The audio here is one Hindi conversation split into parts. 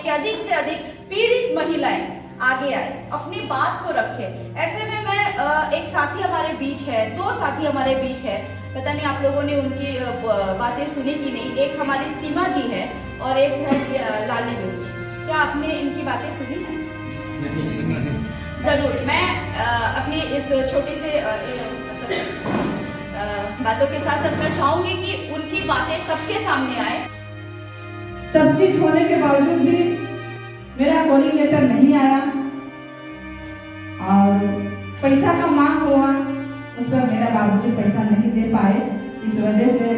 कि अधिक से अधिक पीड़ित महिलाएं आगे आए, अपनी बात को रखे। ऐसे में मैं एक साथी हमारे बीच है, दो साथी हमारे बीच है, पता नहीं आप लोगों ने उनकी बातें सुनी कि नहीं। एक हमारी सीमा जी है और एक है लाली बेटी। क्या आपने इनकी बातें सुनी है? जरूर। मैं अपनी इस छोटी से बातों के साथ साथ मैं चाहूंगी कि उनकी बातें सबके सामने आए। सब चीज होने के बावजूद भी मेरा कॉलिंग लेटर नहीं आया और पैसा का मांग हुआ, उस पर मेरा बाबूजी पैसा नहीं दे पाए। इस वजह से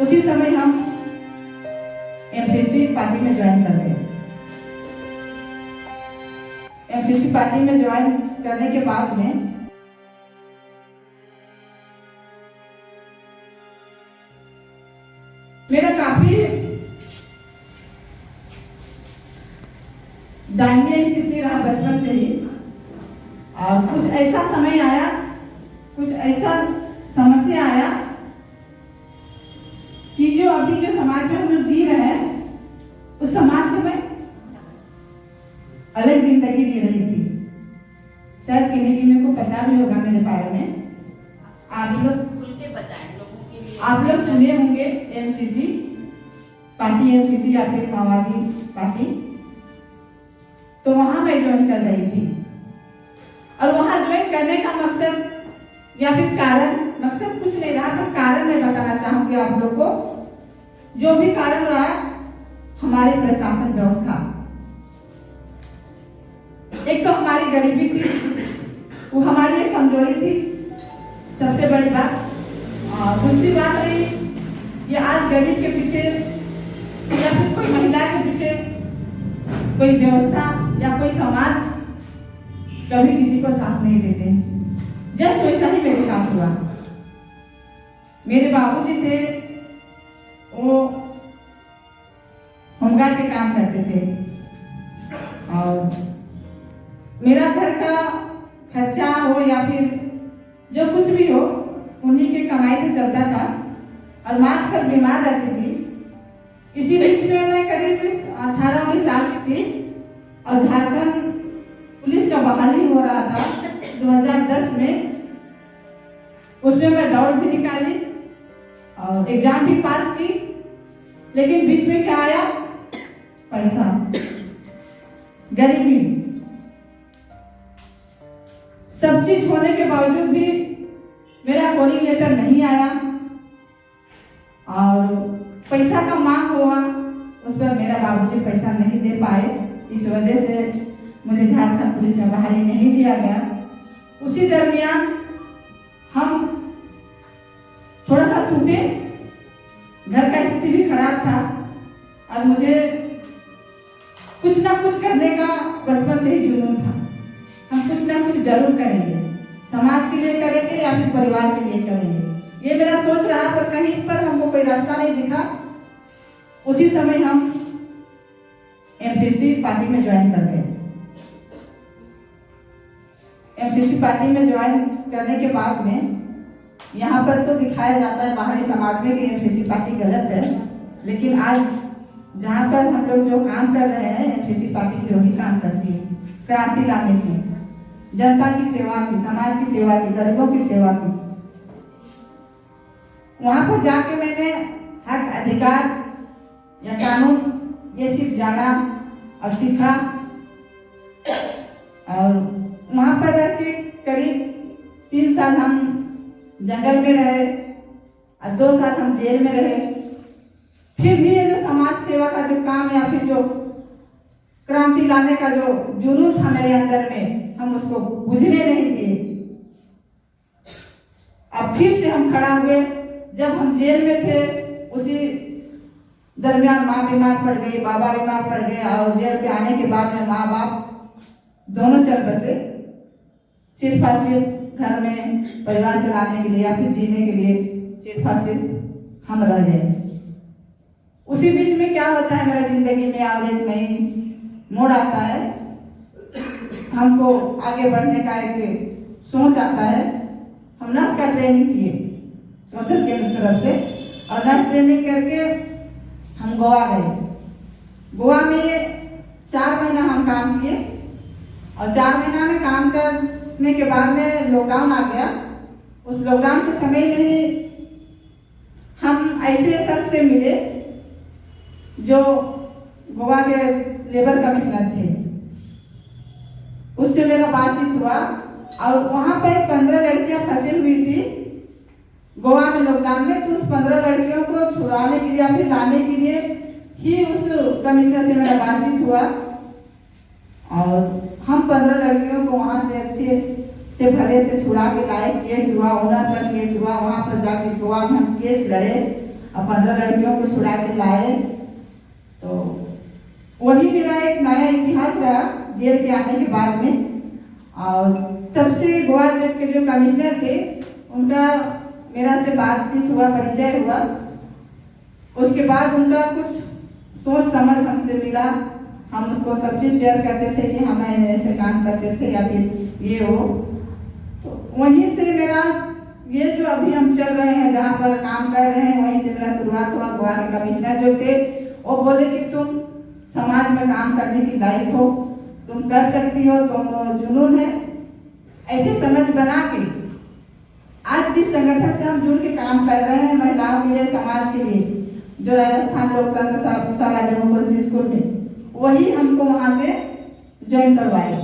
उसी समय हम एमसीसी पार्टी में ज्वाइन कर गए। एमसीसी पार्टी में ज्वाइन करने के बाद में मेरा काफी दयनीय स्थिति रहा बचपन से ही। और कुछ ऐसा समय आया, कुछ ऐसा समस्या आया कि जो अभी जो समाज में हम लोग जी रहे हैं, उस समाज से मैं अलग जिंदगी जी रही थी। शायद किन्हीं को पता भी होगा मेरे बारे में। आप लोग खुल के बताएं लोगों के लिए। आप लोग सुने होंगे एमसीसी पार्टी, एमसीसी या फिर माओवादी पार्टी। तो वहां मैं ज्वाइन कर रही थी और वहां ज्वाइन करने का मकसद या फिर कारण, मकसद कुछ नहीं रहा, तो कारण मैं बताना चाहूंगी आप लोग को। जो भी कारण रहा, हमारी प्रशासन व्यवस्था, एक तो हमारी गरीबी थी, वो हमारी एक कमजोरी थी, सबसे बड़ी बात। और दूसरी बात रही, ये आज गरीब के पीछे या फिर कोई महिला के पीछे कोई व्यवस्था या कोई समाज कभी किसी को साथ नहीं देते। जस्ट वैसा ही मेरे साथ हुआ। मेरे बाबूजी थे, वो होमगार्ड के काम करते थे और मेरा घर का खर्चा हो या फिर जो कुछ भी हो, उन्हीं के कमाई से चलता था। और माँ अक्सर बीमार रहती थी। इसी बीच में मैं करीब 18-19 साल की थी और झारखंड पुलिस का बहाली हो रहा था 2010 में। उसमें मैं दौड़ भी निकाली और एग्जाम भी पास की, लेकिन बीच में क्या आया? पैसा, गरीबी। सब चीज होने के बावजूद भी मेरा कॉलिंग लेटर नहीं आया और पैसा का मांग हुआ, उस पर मेरा बाबूजी पैसा नहीं दे पाए। इस वजह से मुझे झारखंड पुलिस में बहाली नहीं दिया गया। उसी दरमियान हम थोड़ा सा टूटे, घर का स्थिति भी खराब था और मुझे कुछ ना कुछ करने का बचपन से ही जुनून था। हम कुछ ना कुछ जरूर करेंगे, समाज के लिए करेंगे या फिर परिवार के लिए करेंगे, ये मेरा सोच रहा, पर कहीं पर हमको कोई रास्ता नहीं दिखा। उसी समय हम एमसीसी पार्टी में ज्वाइन कर गए। एमसीसी पार्टी में ज्वाइन करने के बाद में यहाँ पर तो दिखाया जाता है बाहरी समाज में कि एमसीसी पार्टी गलत है, लेकिन आज जहाँ पर हम लोग जो काम कर रहे हैं, एमसीसी पार्टी भी वही काम करती है, क्रांति लाने की, जनता की सेवा की, समाज की सेवा की, गरीबों की सेवा की। वहां पर जाके मैंने हक, अधिकार या कानून ये सिर्फ जाना और सीखा। और वहां पर रह के करीब 3 साल हम जंगल में रहे और 2 साल हम जेल में रहे। फिर भी ये जो समाज सेवा का जो काम या फिर जो क्रांति लाने का जो जुनून था मेरे अंदर में, हम उसको बुझने नहीं दिए। अब फिर से हम खड़ा हुए। जब हम जेल में थे, उसी दरमियान माँ बीमार पड़ गई, बाबा बीमार पड़ गए और जेल के आने के बाद में माँ बाप दोनों चल बसे। सिर्फ और सिर्फ घर में परिवार चलाने के लिए या फिर जीने के लिए सिर्फ और सिर्फ हम रह गए। उसी बीच में क्या होता है मेरा जिंदगी में, और एक नई मोड़ आता है, हमको आगे बढ़ने का एक सोच आता है। हम नर्स का ट्रेनिंग किए कौशल केंद्र की तरफ से, और नर्स ट्रेनिंग करके हम गोवा गए। गोवा में हम काम किए और 4 महीना में काम करने के बाद में लॉकडाउन आ गया। उस लॉकडाउन के समय में ही हम ऐसे शख्स से मिले जो गोवा के लेबर कमिश्नर थे। उससे मेरा बातचीत हुआ और वहाँ पर 15 लड़कियाँ फंसी हुई थी गोवा में लॉकडाउन में। तो उस 15 लड़कियों को छुड़ाने के लिए या फिर लाने के लिए ही उस कमिश्नर से मेरा बातचीत हुआ और हम 15 लड़कियों को वहाँ से अच्छे से भले से छुड़ा के लाए। केस हुआ, ओनर पर केस हुआ, वहाँ पर जाके गोवा में हम केस लड़े और 15 लड़कियों को छुड़ा के लाए। तो वही मेरा एक नया इतिहास रहा जेल के आने के बाद में। और तब से गोवा के जो कमिश्नर थे उनका मेरा से बातचीत हुआ, परिचय हुआ। उसके बाद उनका कुछ सोच समझ हमसे मिला। हम उसको सब चीज़ शेयर करते थे कि हम ऐसे काम करते थे या फिर ये हो। तो वहीं से मेरा ये जो अभी हम चल रहे हैं, जहाँ पर काम कर रहे हैं, वहीं से मेरा शुरुआत हुआ। गोवा के कमिश्नर जो थे वो बोले कि तुम समाज में काम करने की लायक हो, तुम कर सकती हो, तुम जुनून है। ऐसे समझ बना के आज जिस संगठन से हम जुड़ के काम कर रहे हैं महिलाओं के लिए, समाज के लिए, जो राजस्थान लोकतंत्र सारा डेमोक्रेसी स्कूल में, वही हमको वहाँ से ज्वाइन करवाए।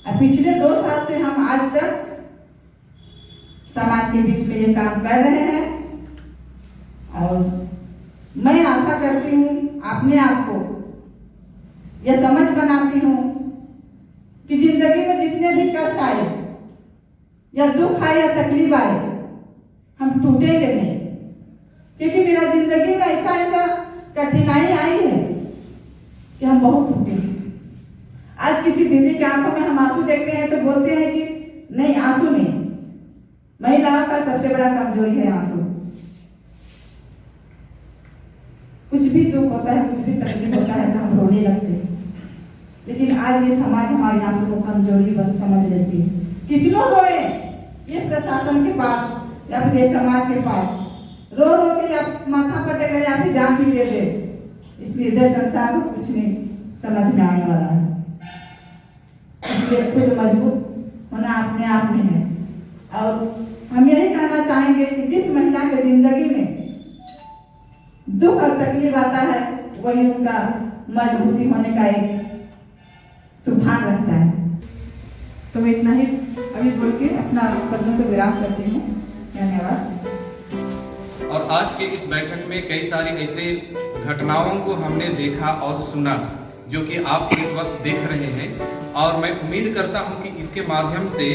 पिछले 2 साल से हम आज तक समाज के बीच में ये काम कर रहे हैं। और मैं आशा करती हूँ अपने आप को यह समझ बनाती हूँ कि जिंदगी में जितने भी कष्ट आए या दुख आए या तकलीफ आए, हम टूटेंगे नहीं। क्योंकि मेरा जिंदगी में ऐसा कठिनाई आई है कि हम बहुत टूटे हैं। आज किसी दीदी के आंखों में हम आंसू देखते हैं तो बोलते हैं कि नहीं, आंसू नहीं, महिलाओं का सबसे बड़ा कमजोरी है आंसू। कुछ भी दुख होता है, कुछ भी तकलीफ होता है तो हम रोने लगते हैं। लेकिन आज ये समाज हमारे आंसू को कमजोरी बन समझ लेती है। कितनों रोए ये प्रशासन के पास या फिर समाज के पास, रो रो के या माथा पटक रहे या फिर जान भी दे दे। इसलिए इधर संसार को कुछ नहीं समझ में आने वाला है। इसलिए खुद मजबूत होना अपने आप में है। और हम यही कहना चाहेंगे कि जिस महिला के जिंदगी में दुख और तकलीफ आता है, वही उनका मजबूती होने का एक तूफान रहता है। तो मैं इतना ही अभी बोल के अपना शब्दों को विराम करती हूँ। धन्यवाद। और आज के इस बैठक में कई सारी ऐसे घटनाओं को हमने देखा और सुना जो कि आप इस वक्त देख रहे हैं। और मैं उम्मीद करता हूं कि इसके माध्यम से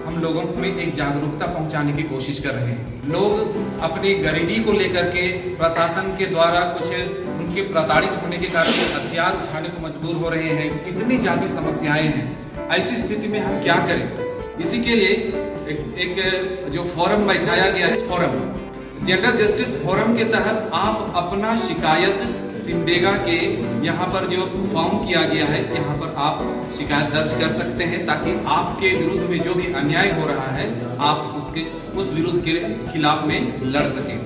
हम लोगों में एक जागरूकता पहुंचाने की कोशिश कर रहे हैं। लोग अपनी गरीबी को लेकर के प्रशासन के द्वारा कुछ उनके प्रताड़ित होने के कारण हथियार उठाने को मजबूर हो रहे हैं। इतनी ज़्यादा समस्याएं हैं। ऐसी स्थिति में हम क्या करें? इसी के लिए एक जो फोरम बैठाया गया, इस फोरम जेंडर जस्टिस फोरम के तहत आप अपना शिकायत सिमडेगा के यहाँ पर जो फॉर्म किया गया है, यहाँ पर आप शिकायत दर्ज कर सकते हैं ताकि आपके विरुद्ध में जो भी अन्याय हो रहा है आप उस विरुद्ध के खिलाफ में लड़ सकें।